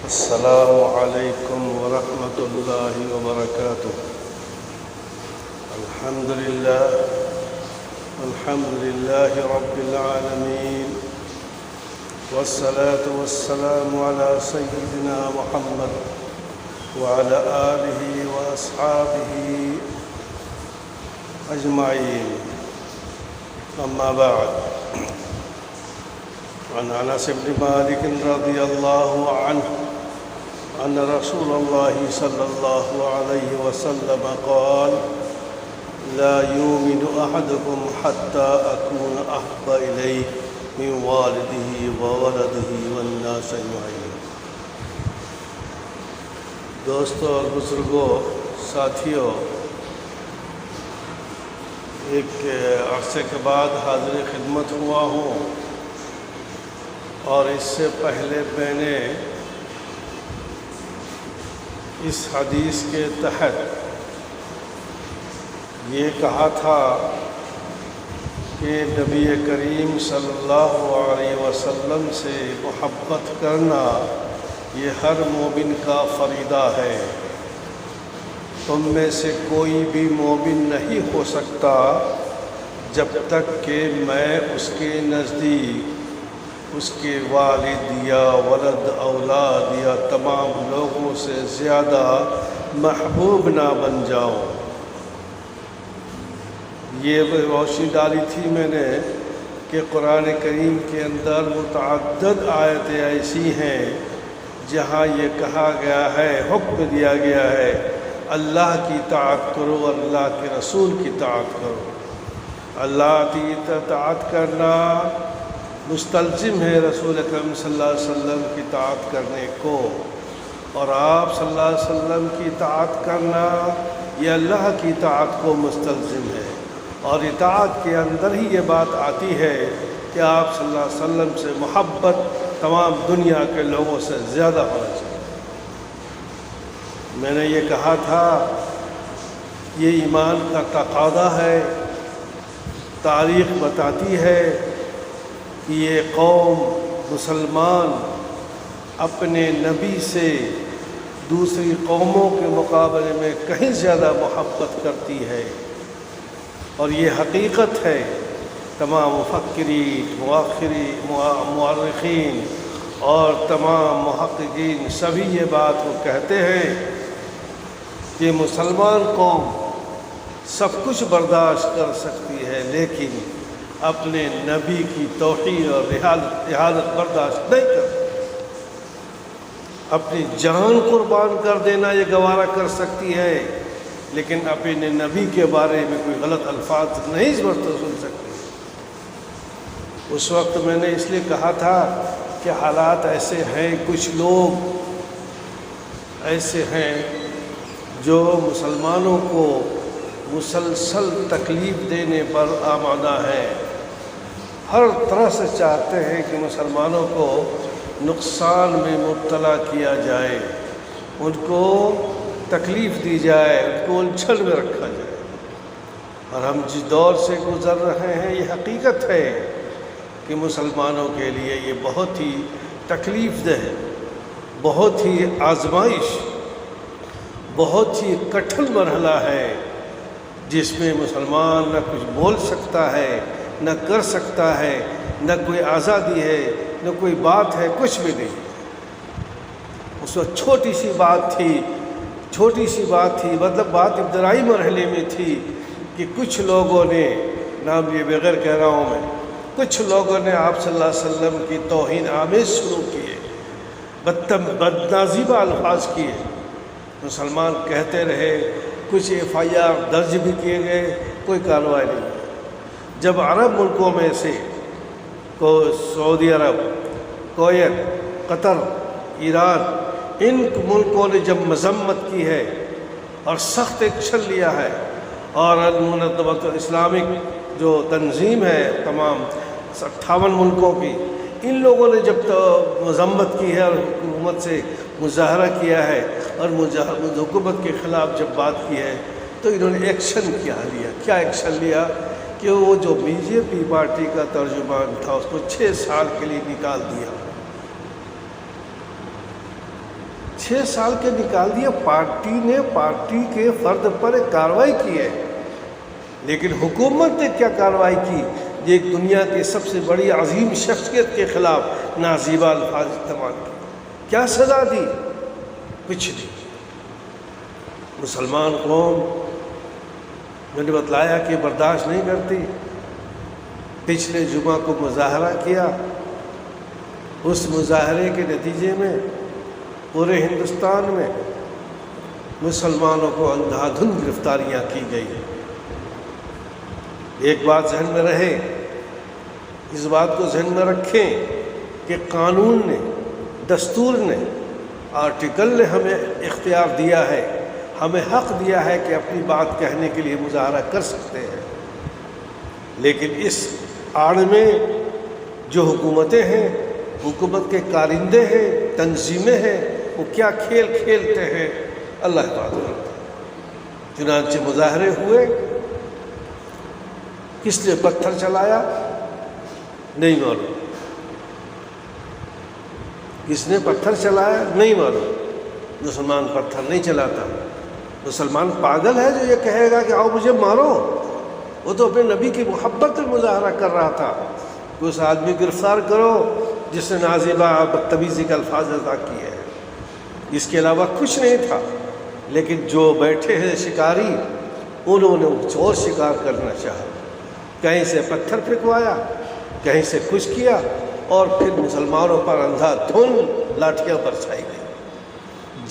السلام علیکم ورحمۃ اللہ وبرکاتہ۔ الحمد للہ رب العالمین، والصلاة والسلام علی سیدنا محمد وعلی آلہ واصحابہ اجمعین، اما بعد۔ عن انس بن مالک رضی اللہ عنہ ان رسول اللہ صلی اللہ علیہ وسلم قال: لا يؤمن احدكم حتى اكون احب اليه من والده وولده والناس اجمعین۔ دوستو اور بزرگوں، ساتھیوں، ایک عرصے کے بعد حاضر خدمت ہوا ہوں، اور اس سے پہلے میں نے اس حدیث کے تحت یہ کہا تھا کہ نبی کریم صلی اللہ علیہ وسلم سے محبت کرنا یہ ہر مومن کا فریضہ ہے۔ تم میں سے کوئی بھی مومن نہیں ہو سکتا جب تک کہ میں اس کے نزدیک اس کے والد یا ولد اولاد یا تمام لوگوں سے زیادہ محبوب نہ بن جاؤں۔ یہ روشنی ڈالی تھی میں نے کہ قرآن کریم کے اندر متعدد آیتیں ایسی ہیں جہاں یہ کہا گیا ہے، حکم دیا گیا ہے اللہ کی اطاعت کرو، اللہ کے رسول کی اطاعت کرو۔ اللہ کی اطاعت کرنا مستلزم ہے رسول اکرم صلی اللہ علیہ وسلم کی اطاعت کرنے کو، اور آپ صلی اللہ علیہ وسلم کی اطاعت کرنا یہ اللہ کی اطاعت کو مستلزم ہے، اور اطاعت کے اندر ہی یہ بات آتی ہے کہ آپ صلی اللہ علیہ وسلم سے محبت تمام دنیا کے لوگوں سے زیادہ ہونا چاہیے۔ میں نے یہ کہا تھا یہ ایمان کا تقاضا ہے۔ تاریخ بتاتی ہے کہ یہ قوم مسلمان اپنے نبی سے دوسری قوموں کے مقابلے میں کہیں زیادہ محبت کرتی ہے، اور یہ حقیقت ہے۔ تمام مفکرین، مورخین اور تمام محققین سبھی یہ بات وہ کہتے ہیں کہ مسلمان قوم سب کچھ برداشت کر سکتی ہے، لیکن اپنے نبی کی توہین اور احانت برداشت نہیں کرتی۔ اپنی جان قربان کر دینا یہ گوارا کر سکتی ہے، لیکن اپنے نبی کے بارے میں کوئی غلط الفاظ نہیں سن سکتی۔ اس وقت میں نے اس لیے کہا تھا کہ حالات ایسے ہیں، کچھ لوگ ایسے ہیں جو مسلمانوں کو مسلسل تکلیف دینے پر آمادہ ہے، ہر طرح سے چاہتے ہیں کہ مسلمانوں کو نقصان میں مبتلا کیا جائے، ان کو تکلیف دی جائے، ان کو الجھن میں رکھا جائے۔ اور ہم جس دور سے گزر رہے ہیں یہ حقیقت ہے کہ مسلمانوں کے لیے یہ بہت ہی تکلیف دہ، بہت ہی آزمائش، بہت ہی کٹھن مرحلہ ہے، جس میں مسلمان نہ کچھ بول سکتا ہے، نہ کر سکتا ہے، نہ کوئی آزادی ہے، نہ کوئی بات ہے، کچھ بھی نہیں۔ اس وقت چھوٹی سی بات تھی، مطلب بات ابتدائی مرحلے میں تھی کہ کچھ لوگوں نے، نام یہ بغیر کہہ رہا ہوں میں، کچھ لوگوں نے آپ صلی اللہ علیہ وسلم کی توہین آمیز شروع کیے، بدنازیبہ الفاظ کیے۔ مسلمان کہتے رہے، کچھ FIR درج بھی کیے گئے، کوئی کارروائی نہیں۔ جب عرب ملکوں میں سے سعودی عرب، کویت، قطر، ایران، ان ملکوں نے جب مذمت کی ہے اور سخت ایکشن لیا ہے، اور المنظمۃ الاسلامک جو تنظیم ہے تمام 58 ملکوں کی، ان لوگوں نے جب مذمت کی ہے اور حکومت سے مظاہرہ کیا ہے اور حکومت کے خلاف جب بات کی ہے، تو انہوں نے ایکشن کیا ایکشن لیا کہ وہ جو BJP پارٹی کا ترجمان تھا اس کو 6 سال کے لیے نکال دیا۔ 6 سال کے نکال دیا. پارٹی نے پارٹی کے فرد پر ایک کارروائی کی ہے، لیکن حکومت نے کیا کارروائی کی؟ یہ ایک دنیا کی سب سے بڑی عظیم شخصیت کے خلاف نازیبہ الفاظ استعمال کی. کیا سزا دی؟ کچھ نہیں. مسلمان قوم میں نے بتلایا کہ برداشت نہیں کرتی. پچھلے جمعہ کو مظاہرہ کیا، اس مظاہرے کے نتیجے میں پورے ہندوستان میں مسلمانوں کو اندھا دھند گرفتاریاں کی گئی. ایک بات ذہن میں رہے، اس بات کو ذہن میں رکھیں کہ قانون نے، دستور نے، آرٹیکل نے ہمیں اختیار دیا ہے، ہمیں حق دیا ہے کہ اپنی بات کہنے کے لیے مظاہرہ کر سکتے ہیں. لیکن اس آڑ میں جو حکومتیں ہیں، حکومت کے کارندے ہیں، تنظیمیں ہیں، وہ کیا کھیل کھیلتے ہیں اللہ تعالیٰ جانتا ہے. چنانچہ مظاہرے ہوئے. کس نے پتھر چلایا نہیں معلوم، کس نے پتھر چلایا نہیں معلوم. مسلمان پتھر نہیں چلاتا. مسلمان پاگل ہے جو یہ کہے گا کہ آؤ مجھے مارو. وہ تو اپنے نبی کی محبت میں مظاہرہ کر رہا تھا کہ اس آدمی گرفتار کرو جس نے نازیبہ بدتمیزی کے الفاظ ادا کیے ہیں. اس کے علاوہ کچھ نہیں تھا. لیکن جو بیٹھے ہیں شکاری، انہوں نے کچھ اور شکار کرنا چاہا. کہیں سے پتھر پھینکوایا، کہیں سے کچھ کیا، اور پھر مسلمانوں پر اندھا دھند لاٹھیاں برسائی گئی.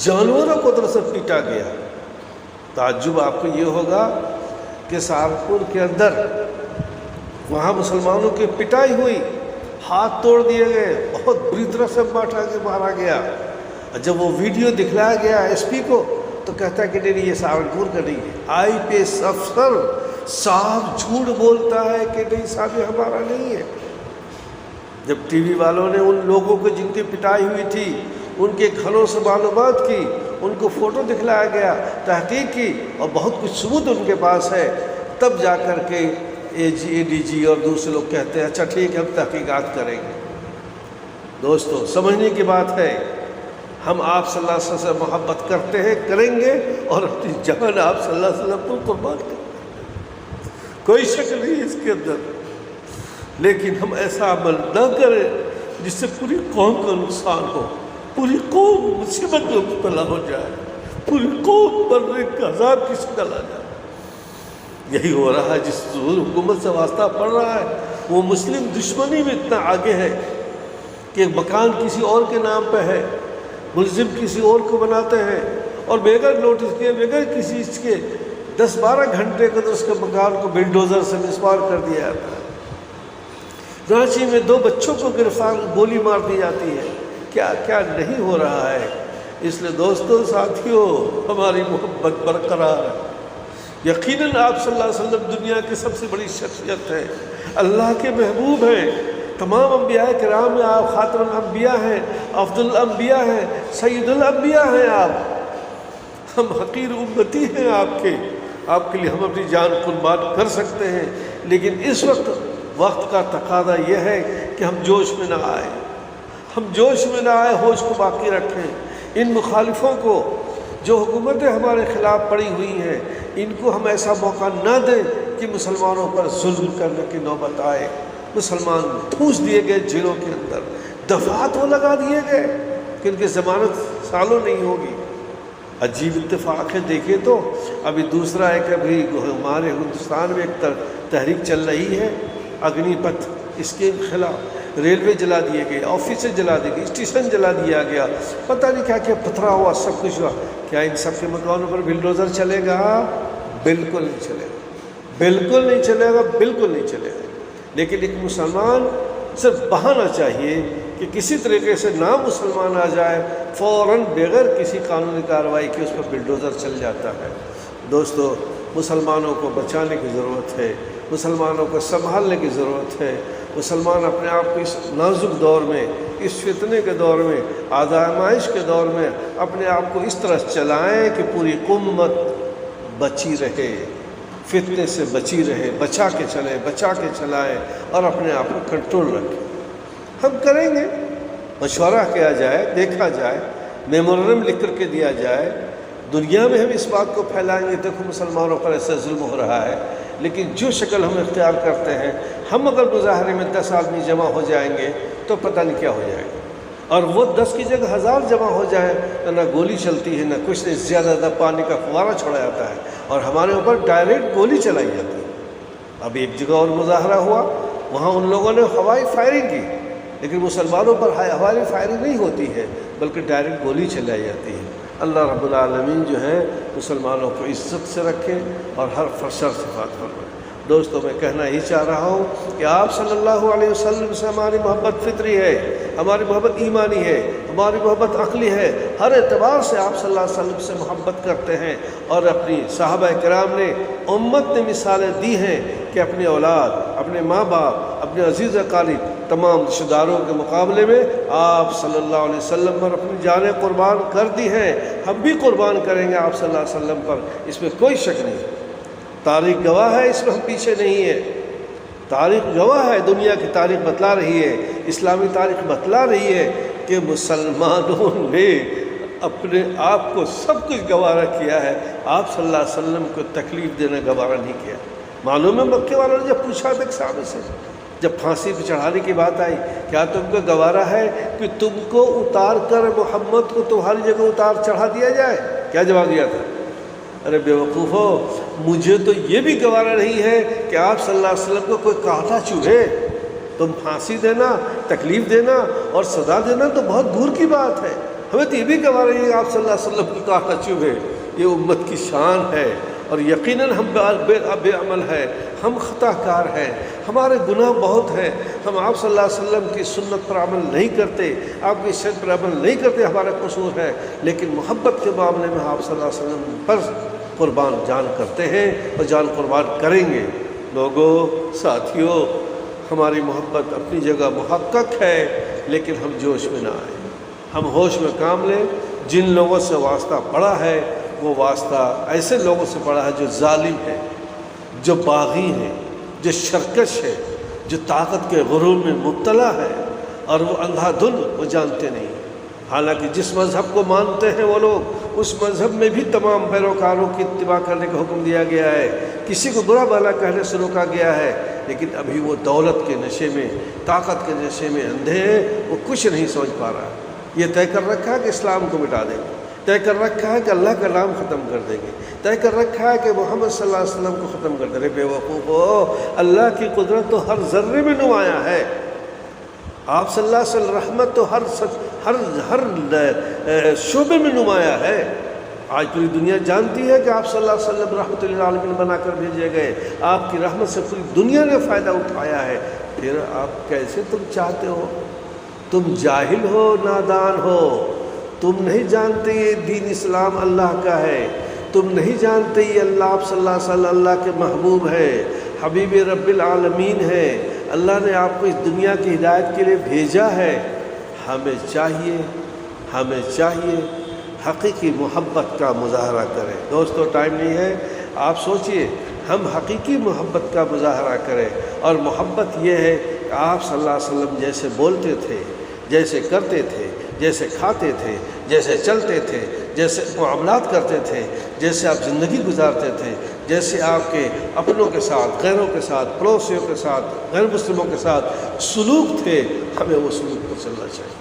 جانوروں کو دراصل پیٹا گیا. تعجب آپ کو یہ ہوگا کہ سہارنپور کے اندر وہاں مسلمانوں کی پٹائی ہوئی، ہاتھ توڑ دیے گئے، بہت بری طرح سے مارا گیا. جب وہ ویڈیو دکھلایا گیا ایس پی کو تو کہتا ہے کہ نہیں یہ سہارنپور کا نہیں ہے. آئی پی ایس افسر صاحب جھوٹ بولتا ہے کہ نہیں صاحب یہ ہمارا نہیں ہے. جب ٹی وی والوں نے ان لوگوں کو جن کی پٹائی ہوئی تھی ان کے گھروں سے معلومات کی، ان کو فوٹو دکھلایا گیا، تحقیق کی، اور بہت کچھ ثبوت ان کے پاس ہے، تب جا کر کے اے ڈی جی اور دوسرے لوگ کہتے ہیں اچھا ٹھیک ہے ہم تحقیقات کریں گے. دوستو سمجھنے کی بات ہے، ہم آپ صلی اللہ علیہ وسلم سے محبت کرتے ہیں، کریں گے، اور اپنی جان آپ صلی اللہ علیہ وسلم کو قربان کریں گے. کوئی شک نہیں اس کے اندر. لیکن ہم ایسا عمل نہ کریں جس سے پوری قوم کا نقصان ہو، پوری قوم مصیبت میں مبتلا ہو جائے، پوری قوم مرنے کا عذاب کی شکل آ جائے. یہی ہو رہا ہے. جس حکومت سے واسطہ پڑ رہا ہے وہ مسلم دشمنی میں اتنا آگے ہے کہ مکان کسی اور کے نام پہ ہے، ملزم کسی اور کو بناتے ہیں، اور بغیر نوٹس کے، بغیر کسی اس کے 10-12 گھنٹے کے اندر اس کے مکان کو بلڈوزر سے مسمار کر دیا جاتا ہے. رانچی میں 2 بچوں کو گرفتار گولی مار دی جاتی ہے. کیا کیا نہیں ہو رہا ہے. اس لیے دوستوں ساتھیوں ہماری محبت برقرار ہے. یقیناً آپ صلی اللہ علیہ وسلم دنیا کی سب سے بڑی شخصیت ہے، اللہ کے محبوب ہیں. تمام انبیاء کرام میں آپ خاتم الانبیاء ہیں، افضل الانبیاء ہیں، سید الانبیاء ہیں. آپ ہم حقیر امتی ہیں آپ کے لیے ہم اپنی جان قربان کر سکتے ہیں. لیکن اس وقت کا تقاضا یہ ہے کہ ہم جوش میں نہ آئیں، ہم جوش میں نہ آئے، ہوش کو باقی رکھیں. ان مخالفوں کو جو حکومتیں ہمارے خلاف پڑی ہوئی ہیں ان کو ہم ایسا موقع نہ دیں کہ مسلمانوں پر ظلم کرنے کی نوبت آئے. مسلمان ٹھوس دیے گئے جیلوں کے اندر، دفعات وہ لگا دیے گئے کہ ان کی ضمانت سالوں نہیں ہوگی. عجیب اتفاق ہے. دیکھیں تو ابھی دوسرا ہے کہ ابھی ہمارے ہندوستان میں ایک تحریک چل رہی ہے اگنی پتھ، اس کے خلاف ریلوے جلا دیے گئے، آفسیں جلا دی گئی، اسٹیشن جلا دیا گیا، پتہ نہیں کیا کیا پتھرا ہوا، سب کچھ ہوا. کیا ان سب کے مکانوں پر بلڈوزر چلے گا؟ بالکل نہیں چلے گا، بالکل نہیں چلے گا، بالکل نہیں چلے گا. لیکن ایک مسلمان صرف بہانا چاہیے کہ کسی طریقے سے نام مسلمان آ جائے، فوراً بغیر کسی قانونی کارروائی کے اس پر بلڈوزر چل جاتا ہے. دوستو مسلمانوں کو بچانے کی ضرورت ہے، مسلمانوں کو سنبھالنے کی ضرورت ہے. مسلمان اپنے آپ کو اس نازک دور میں، اس فتنے کے دور میں، آزمائش کے دور میں اپنے آپ کو اس طرح چلائیں کہ پوری امت بچی رہے، فتنے سے بچی رہے، بچا کے چلیں، بچا کے چلائیں، اور اپنے آپ کو کنٹرول رکھیں. ہم کریں گے، مشورہ کیا جائے، دیکھا جائے. میمورنڈم لکھ کر کے دیا جائے، دنیا میں ہم اس بات کو پھیلائیں گے دیکھو مسلمانوں پر ایسا ظلم ہو رہا ہے، لیکن جو شکل ہم اختیار کرتے ہیں، ہم اگر مظاہرے میں 10 آدمی جمع ہو جائیں گے تو پتہ نہیں کیا ہو جائے گا، اور وہ 10 کی جگہ 1000 جمع ہو جائے تو نہ گولی چلتی ہے نہ کچھ نہیں، زیادہ پانی کا فوارہ چھوڑا جاتا ہے اور ہمارے اوپر ڈائریکٹ گولی چلائی جاتی ہے۔ اب ایک جگہ اور مظاہرہ ہوا، وہاں ان لوگوں نے ہوائی فائرنگ کی، لیکن مسلمانوں پر ہوائی فائرنگ نہیں ہوتی ہے بلکہ ڈائریکٹ گولی چلائی جاتی ہے۔ اللہ رب العالمین جو ہے مسلمانوں کو عزت سے رکھے اور ہر شر سے حفاظت فرمائے۔ دوستو میں کہنا ہی چاہ رہا ہوں کہ آپ صلی اللہ علیہ وسلم سے ہماری محبت فطری ہے، ہماری محبت ایمانی ہے، ہماری محبت عقلی ہے، ہر اعتبار سے آپ صلی اللہ علیہ وسلم سے محبت کرتے ہیں، اور اپنی صحابہ کرام نے امت نے مثالیں دی ہیں کہ اپنی اولاد، اپنے ماں باپ، اپنے عزیز اقارب، تمام رشتہ داروں کے مقابلے میں آپ صلی اللہ علیہ وسلم پر اپنی جانیں قربان کر دی ہیں، ہم بھی قربان کریں گے آپ صلی اللہ علیہ وسلم پر، اس میں کوئی شک نہیں۔ تاریخ گواہ ہے، اس میں ہم پیچھے نہیں ہیں، تاریخ گواہ ہے، دنیا کی تاریخ بتلا رہی ہے، اسلامی تاریخ بتلا رہی ہے کہ مسلمانوں نے اپنے آپ کو سب کچھ گوارا کیا ہے، آپ صلی اللہ علیہ وسلم کو تکلیف دینا گوارا نہیں کیا۔ معلوم ہے مکے والوں نے جب پوچھا تھا صحابہ سے، جب پھانسی پہ چڑھانے کی بات آئی، کیا تم کو گوارا ہے کہ تم کو اتار کر محمد کو تمہاری جگہ اتار چڑھا دیا جائے؟ کیا جواب دیا تھا؟ ارے بیوقوفو، مجھے تو یہ بھی گوارا نہیں ہے کہ آپ صلی اللہ علیہ وسلم کو کوئی کانٹا چبھے، تم پھانسی دینا، تکلیف دینا اور سزا دینا تو بہت دور کی بات ہے، ہمیں تو یہ بھی گوارا نہیں ہے کہ آپ صلی اللہ علیہ وسلم کو کانٹا چبھے۔ یہ امت کی شان ہے، اور یقیناً ہم بے عمل ہیں، ہم خطا کار ہیں، ہمارے گناہ بہت ہیں، ہم آپ صلی اللہ علیہ وسلم کی سنت پر عمل نہیں کرتے، آپ کی شریعت پر عمل نہیں کرتے، ہمارا قصور ہے، لیکن محبت کے معاملے میں آپ صلی اللہ علیہ وسلم پر قربان جان کرتے ہیں اور جان قربان کریں گے۔ لوگوں، ساتھیوں، ہماری محبت اپنی جگہ محقق ہے، لیکن ہم جوش میں نہ آئیں، ہم ہوش میں کام لیں۔ جن لوگوں سے واسطہ پڑا ہے وہ واسطہ ایسے لوگوں سے پڑا ہے جو ظالم ہے، جو باغی ہے، جو شرکش ہے، جو طاقت کے غرور میں مبتلا ہے، اور وہ اندھا دھن وہ جانتے نہیں۔ حالانکہ جس مذہب کو مانتے ہیں وہ لوگ، اس مذہب میں بھی تمام پیروکاروں کی اتباع کرنے کا حکم دیا گیا ہے، کسی کو برا بھلا کہنے سے روکا گیا ہے، لیکن ابھی وہ دولت کے نشے میں، طاقت کے نشے میں اندھے ہیں، وہ کچھ نہیں سمجھ پا رہا۔ یہ طے کر رکھا ہے کہ اسلام کو مٹا دیں گے، طے کر رکھا ہے کہ اللہ کا نام ختم کر دیں گے، طے کر رکھا ہے کہ محمد صلی اللہ علیہ وسلم کو ختم کر دیں گے۔ بے وقوفو، اللہ کی قدرت تو ہر ذرے میں نمایاں ہے، آپ صلی اللہ علیہ وسلم رحمت تو ہر شعبے میں نمایاں ہے۔ آج پوری دنیا جانتی ہے کہ آپ صلی اللہ علیہ وسلم رحمت للعالمین بنا کر بھیجے گئے، آپ کی رحمت سے پوری دنیا نے فائدہ اٹھایا ہے، پھر آپ کیسے تم چاہتے ہو؟ تم جاہل ہو، نادان ہو، تم نہیں جانتے یہ دین اسلام اللہ کا ہے، تم نہیں جانتے یہ اللہ آپ صلی اللہ علیہ وسلم اللہ کے محبوب ہے، حبیب رب العالمین ہے، اللہ نے آپ کو اس دنیا کی ہدایت کے لیے بھیجا ہے۔ ہمیں چاہیے حقیقی محبت کا مظاہرہ کریں۔ دوستو ٹائم نہیں ہے، آپ سوچئے ہم حقیقی محبت کا مظاہرہ کریں، اور محبت یہ ہے کہ آپ صلی اللہ علیہ وسلم جیسے بولتے تھے، جیسے کرتے تھے، جیسے کھاتے تھے، جیسے چلتے تھے، جیسے معاملات کرتے تھے، جیسے آپ زندگی گزارتے تھے، جیسے آپ کے اپنوں کے ساتھ، غیروں کے ساتھ، پڑوسیوں کے ساتھ، غیر مسلموں کے ساتھ سلوک تھے، ہمیں وہ سلوک پر چلنا چاہیے۔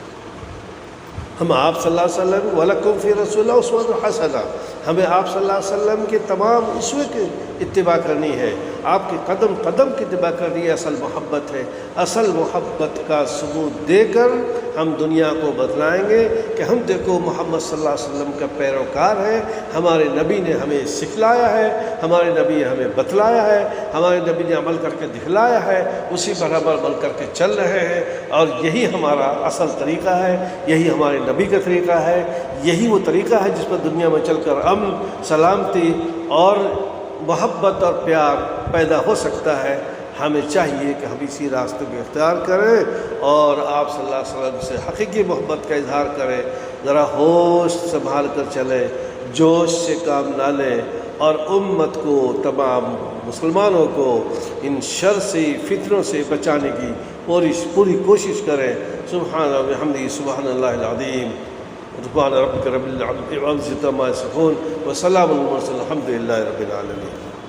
ہم آپ صلی اللہ علیہ وسلم وَلَكُمْ فِي رَسُولِ اللَّهِ أُسْوَةٌ حَسَنَةٌ، ہمیں آپ صلی اللہ علیہ وسلم کے تمام اسوے کی اتباع کرنی ہے، آپ کے قدم قدم کی اتباع کرنی ہے۔ اصل محبت ہے، اصل محبت کا ثبوت دے کر ہم دنیا کو بتلائیں گے کہ ہم دیکھو محمد صلی اللہ علیہ وسلم کا پیروکار ہے، ہمارے نبی نے ہمیں سکھلایا ہے، ہمارے نبی نے ہمیں بتلایا ہے، ہمارے نبی نے عمل کر کے دکھلایا ہے، اسی پر ہم عمل کر کے چل رہے ہیں، اور یہی ہمارا اصل طریقہ ہے، یہی ہمارے نبی کا طریقہ ہے، یہی وہ طریقہ ہے جس پر دنیا میں چل کر امن، سلامتی اور محبت اور پیار پیدا ہو سکتا ہے۔ ہمیں چاہیے کہ ہم اسی راستے کو اختیار کریں اور آپ صلی اللہ علیہ وسلم سے حقیقی محبت کا اظہار کریں۔ ذرا ہوش سنبھال کر چلیں، جوش سے کام نہ لیں، اور امت کو، تمام مسلمانوں کو ان شر سے، فتنوں سے بچانے کی پوری کوشش کریں۔ سبحان اللہ وبحمدہ، سبحان اللہ العظیم۔ سبحان ربک رب العزة عما یصفون وسلام علی المرسلین الحمد للہ رب العالمین.